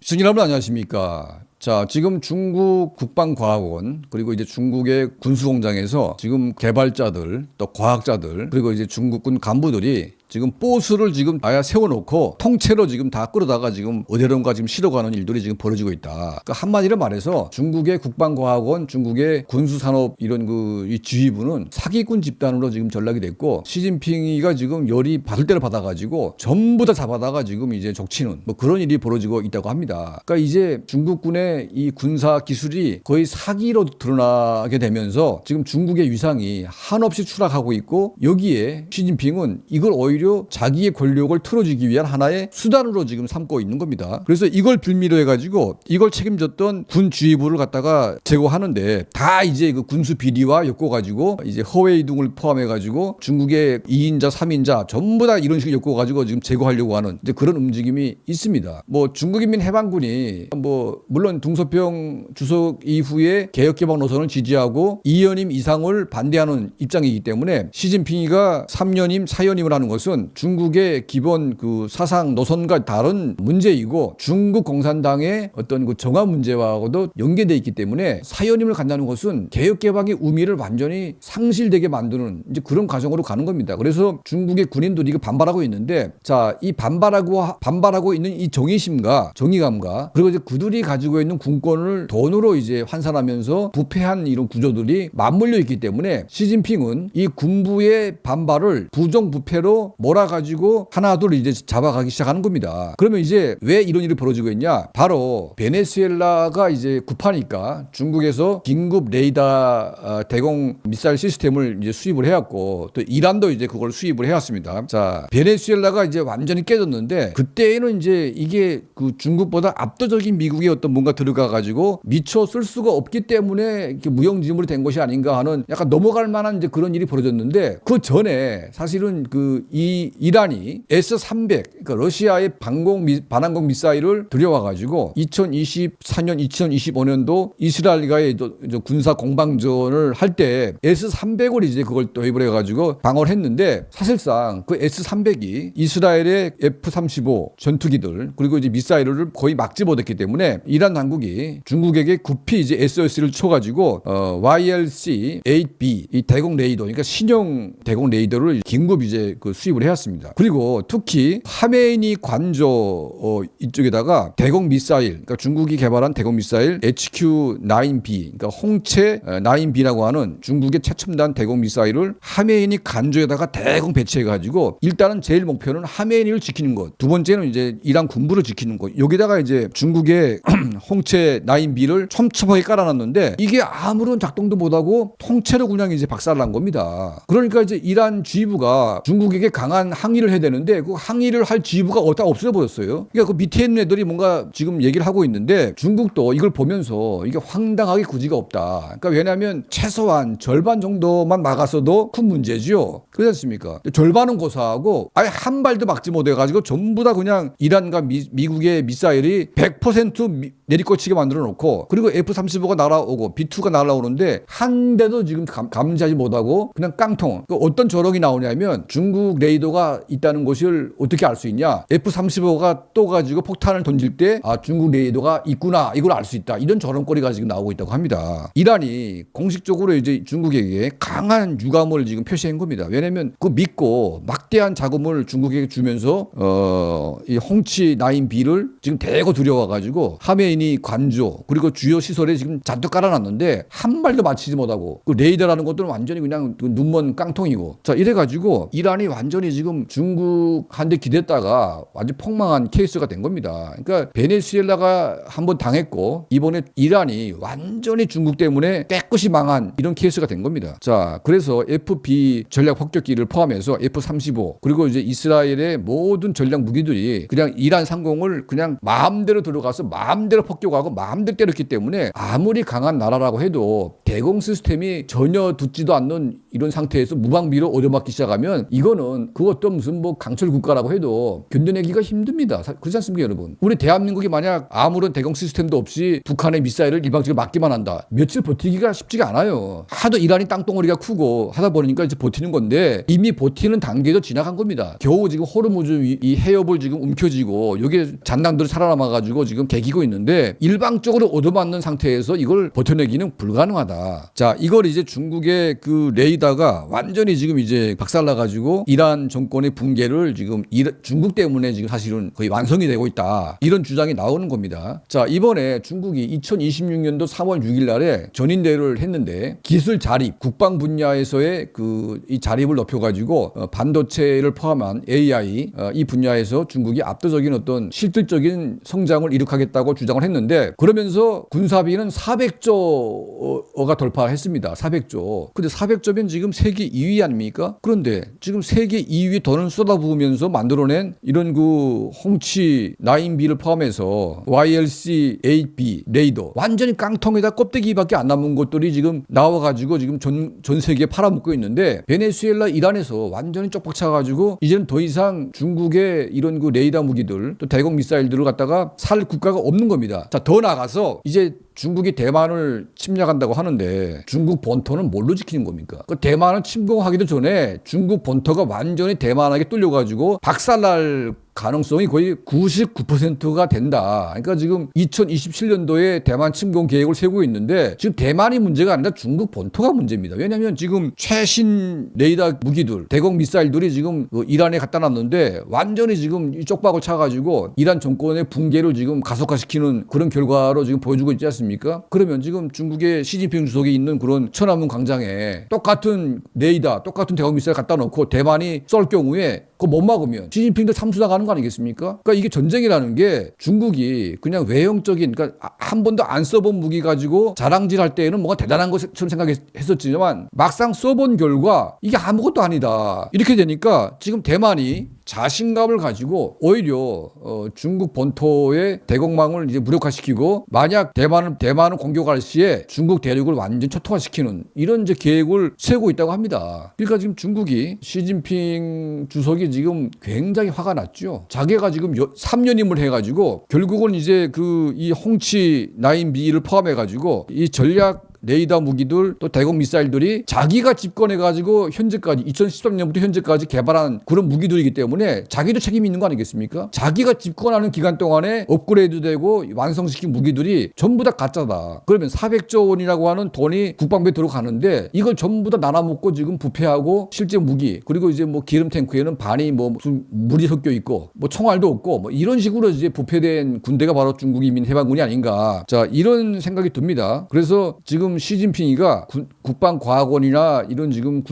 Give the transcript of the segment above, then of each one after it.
시청자 여러분 안녕하십니까. 자, 지금 중국 국방과학원 그리고 이제 중국의 군수공장에서 지금 개발자들 또 과학자들 그리고 이제 중국군 간부들이 지금 보스를 지금 아예 세워놓고 통째로 지금 다 끌어다가 지금 어디론가 지금 실어가는 일들이 지금 벌어지고 있다. 그러니까 한마디로 말해서 중국의 국방과학원, 중국의 군수산업 이런 이 지휘부는 사기꾼 집단으로 지금 전락이 됐고 시진핑이가 지금 열이 받을 대로 받아가지고 전부 다 잡아다가 지금 이제 적치는 뭐 그런 일이 벌어지고 있다고 합니다. 그러니까 이제 중국군의 이 군사 기술이 거의 사기로 드러나게 되면서 지금 중국의 위상이 한없이 추락하고 있고 여기에 시진핑은 이걸 오히려 자기의 권력을 틀어주기 위한 하나의 수단으로 지금 삼고 있는 겁니다. 그래서 이걸 빌미로 해가지고 이걸 책임졌던 군 지휘부를 갖다가 제거하는데 다 이제 그 군수 비리와 엮어가지고 이제 허웨이 등을 포함해가지고 중국의 2인자, 3인자 전부 다 이런 식으로 엮어가지고 지금 제거하려고 하는 이제 그런 움직임이 있습니다. 뭐 중국인민해방군이 뭐 물론 둥소평 주석 이후에 개혁개방 노선을 지지하고 2연임 이상을 반대하는 입장이기 때문에 시진핑이가 3연임, 4연임을 하는 것은 중국의 기본 그 사상 노선과 다른 문제이고 중국 공산당의 어떤 그 정화 문제와도 연계되어 있기 때문에 4연임을 간다는 것은 개혁개방의 의미를 완전히 상실되게 만드는 이제 그런 과정으로 가는 겁니다. 그래서 중국의 군인들이 이거 반발하고 있는데 자, 이 반발하고 있는 이 정의심과 정의감과 그리고 이제 그들이 가지고 있는 군권을 돈으로 이제 환산하면서 부패한 이런 구조들이 맞물려 있기 때문에 시진핑은 이 군부의 반발을 부정부패로 몰아가지고 하나둘 이제 잡아가기 시작하는 겁니다. 그러면 이제 왜 이런 일이 벌어지고 있냐? 바로 베네수엘라가 이제 급하니까 중국에서 긴급 레이더 대공 미사일 시스템을 이제 수입을 해왔고 또 이란도 이제 그걸 수입을 해왔습니다. 자, 베네수엘라가 이제 완전히 깨졌는데 그때는 이제 이게 그 중국보다 압도적인 미국의 어떤 뭔가 들어가가지고 미처 쓸 수가 없기 때문에 이렇게 무용지물이 된 것이 아닌가 하는 약간 넘어갈 만한 이제 그런 일이 벌어졌는데 그 전에 사실은 이 이란이 S-300 그러니까 러시아의 반항공 미사일을 들여와가지고 2024년, 2025년도 이스라엘과의 군사 공방전을 할 때 S-300을 이제 그걸 도입을 해가지고 방어를 했는데 사실상 그 S-300이 이스라엘의 F-35 전투기들 그리고 이제 미사일을 거의 막지 못했기 때문에 이란 당국이 중국에게 급히 이제 SOS를 쳐가지고 YLC-8B 이 대공 레이더 그러니까 신형 대공 레이더를 긴급 이제 그 수입을 해왔습니다. 그리고 특히 하메이니 관저 이쪽에다가 대공 미사일, 그러니까 중국이 개발한 대공 미사일 HQ-9B, 그러니까 홍채 9B라고 하는 중국의 최첨단 대공 미사일을 하메이니 관저에다가 대공 배치해가지고 일단은 제일 목표는 하메이니를 지키는 것. 두 번째는 이제 이란 군부를 지키는 것. 여기다가 이제 중국의 홍채 9B를 촘촘하게 깔아놨는데 이게 아무런 작동도 못하고 통째로 그냥 이제 박살난 겁니다. 그러니까 이제 이란 지휘부가 중국에게 강한 항의를 해야 되는데 그 항의를 할 지휘부가 다 없어버렸어요. 그러니까 그 밑에 있는 애들이 뭔가 지금 얘기를 하고 있는데 중국도 이걸 보면서 이게 황당하게 구지가 없다. 그러니까 왜냐하면 최소한 절반 정도만 막았어도 큰 문제지요. 그렇지 않습니까? 절반은 고사하고 아예 한 발도 막지 못해가지고 전부 다 그냥 이란과 미국의 미사일이 100% 내리꽂히게 만들어 놓고 그리고 F-35가 날아오고 B-2가 날아오는데 한 대도 지금 감지하지 못하고 그냥 깡통. 어떤 저럭이 나오냐면 중국 레이더가 있다는 것을 어떻게 알 수 있냐? F-35가 또 가지고 폭탄을 던질 때 중국 레이더가 있구나 이걸 알 수 있다. 이런 저런거리가 지금 나오고 있다고 합니다. 이란이 공식적으로 이제 중국에게 강한 유감을 지금 표시한 겁니다. 왜냐하면 그 믿고 막대한 자금을 중국에게 주면서 이 홍치 9B를 지금 대거 들여와가지고 하메이니 관저 그리고 주요 시설에 지금 잔뜩 깔아놨는데 한 발도 맞히지 못하고 그 레이더라는 것들은 완전히 그냥 눈먼 깡통이고 자 이래가지고 이란이 완전히 지금 중국한테 기댔다가 완전 폭망한 케이스가 된 겁니다. 그러니까 베네수엘라가 한번 당했고 이번에 이란이 완전히 중국 때문에 깨끗이 망한 이런 케이스가 된 겁니다. 자 그래서 FB 전략 폭격기를 포함해서 F-35 그리고 이제 이스라엘의 모든 전략 무기들이 그냥 이란 상공을 그냥 마음대로 들어가서 마음대로 폭격하고 마음대로 때렸기 때문에 아무리 강한 나라라고 해도 대공 시스템이 전혀 듣지도 않는 이런 상태에서 무방비로 얻어맞기 시작하면 이거는 그것도 무슨 뭐 강철 국가라고 해도 견뎌내기가 힘듭니다. 그렇지 않습니까, 여러분? 우리 대한민국이 만약 아무런 대공 시스템도 없이 북한의 미사일을 일방적으로 맞기만 한다. 며칠 버티기가 쉽지가 않아요. 하도 이란이 땅덩어리가 크고 하다 보니까 이제 버티는 건데 이미 버티는 단계도 지나간 겁니다. 겨우 지금 호르무즈 이 해협을 지금 움켜쥐고 여기에 잔당들이 살아남아가지고 지금 개기고 있는데 일방적으로 얻어맞는 상태에서 이걸 버텨내기는 불가능하다. 자, 이걸 이제 중국의 그 레이더가 완전히 지금 이제 박살나가지고 이란 정권의 붕괴를 지금 중국 때문에 지금 사실은 거의 완성이 되고 있다. 이런 주장이 나오는 겁니다. 자, 이번에 중국이 2026년도 3월 6일 날에 전인대회를 했는데 기술 자립, 국방 분야에서의 이 자립을 높여가지고 반도체를 포함한 AI 이 분야에서 중국이 압도적인 어떤 실질적인 성장을 이룩하겠다고 주장을 했는데 그러면서 군사비는 400조가 돌파했습니다. 400조. 근데 400조면 지금 세계 2위 아닙니까? 그런데 지금 세계 2위 돈을 쏟아부으면서 만들어낸 이런 그 홍치 9B를 포함해서 YLC-8B 레이더 완전히 깡통에다 껍데기밖에 안 남은 것들이 지금 나와가지고 지금 전 세계에 팔아먹고 있는데 베네수엘라 이란에서 완전히 쪽박 차가지고 이제는 더 이상 중국의 이런 그 레이더 무기들 또 대공 미사일들을 갖다가 살 국가가 없는 겁니다. 자, 더 나가서 이제 중국이 대만을 침략한다고 하는데 중국 본토는 뭘로 지키는 겁니까? 그 대만을 침공하기도 전에 중국 본토가 완전히 대만에게 뚫려가지고 박살날 가능성이 거의 99%가 된다. 그러니까 지금 2027년도에 대만 침공 계획을 세우고 있는데 지금 대만이 문제가 아니라 중국 본토가 문제입니다. 왜냐하면 지금 최신 레이더 무기들, 대공 미사일들이 지금 이란에 갖다 놨는데 완전히 지금 이 쪽박을 차가지고 이란 정권의 붕괴를 지금 가속화시키는 그런 결과로 지금 보여주고 있지 않습니까? 그러면 지금 중국의 시진핑 주석이 있는 그런 천안문 광장에 똑같은 레이더, 똑같은 대공 미사일 갖다 놓고 대만이 쏠 경우에 그거 못 막으면 시진핑도 참수당하는 거 아니겠습니까? 그러니까 이게 전쟁이라는 게 중국이 그냥 외형적인, 그러니까 한 번도 안 써본 무기 가지고 자랑질할 때에는 뭐가 대단한 것처럼 생각했었지만 막상 써본 결과 이게 아무것도 아니다. 이렇게 되니까 지금 대만이 자신감을 가지고 오히려 중국 본토의 대공망을 이제 무력화시키고 만약 대만을 공격할 시에 중국 대륙을 완전 초토화시키는 이런 이제 계획을 세우고 있다고 합니다. 그러니까 지금 중국이 시진핑 주석이 지금 굉장히 화가 났죠. 자기가 지금 3년임을 해가지고 결국은 이제 이 홍치 9B를 포함해가지고 이 전략 레이더 무기들 또 대공 미사일들이 자기가 집권해가지고 현재까지 2013년부터 현재까지 개발한 그런 무기들이기 때문에 자기도 책임이 있는 거 아니겠습니까? 자기가 집권하는 기간 동안에 업그레이드되고 완성시킨 무기들이 전부 다 가짜다. 그러면 400조 원이라고 하는 돈이 국방부에 들어가는데 이걸 전부 다 나눠먹고 지금 부패하고 실제 무기 그리고 이제 뭐 기름 탱크에는 반이 뭐 무슨 물이 섞여 있고 뭐 총알도 없고 뭐 이런 식으로 이제 부패된 군대가 바로 중국 인민해방군이 아닌가. 자, 이런 생각이 듭니다. 그래서 지금 시진핑이가 국방과학원이나 이런 지금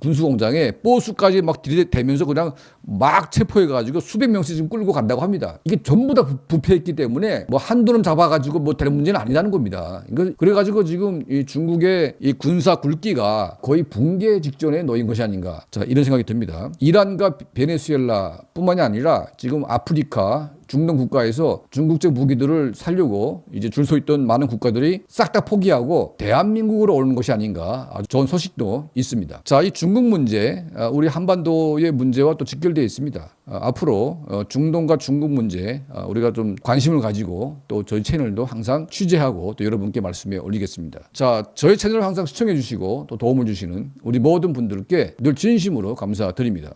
군수공장에 보수까지 막 들이대면서 그냥 막 체포해가지고 수백 명씩 지금 끌고 간다고 합니다. 이게 전부 다 부패했기 때문에 뭐 한두 놈 잡아가지고 뭐 될 문제는 아니라는 겁니다. 그래가지고 지금 이 중국의 이 군사 굴기가 거의 붕괴 직전에 놓인 것이 아닌가. 자, 이런 생각이 듭니다. 이란과 베네수엘라뿐만이 아니라 지금 아프리카 중동 국가에서 중국제 무기들을 살려고 이제 줄 서 있던 많은 국가들이 싹 다 포기하고 대한민국으로 오는 것이 아닌가 아주 좋은 소식도 있습니다. 자, 이 중국 문제, 우리 한반도의 문제와 또 직결되어 있습니다. 앞으로 중동과 중국 문제 우리가 좀 관심을 가지고 또 저희 채널도 항상 취재하고 또 여러분께 말씀에 올리겠습니다. 자, 저희 채널을 항상 시청해 주시고 또 도움을 주시는 우리 모든 분들께 늘 진심으로 감사드립니다.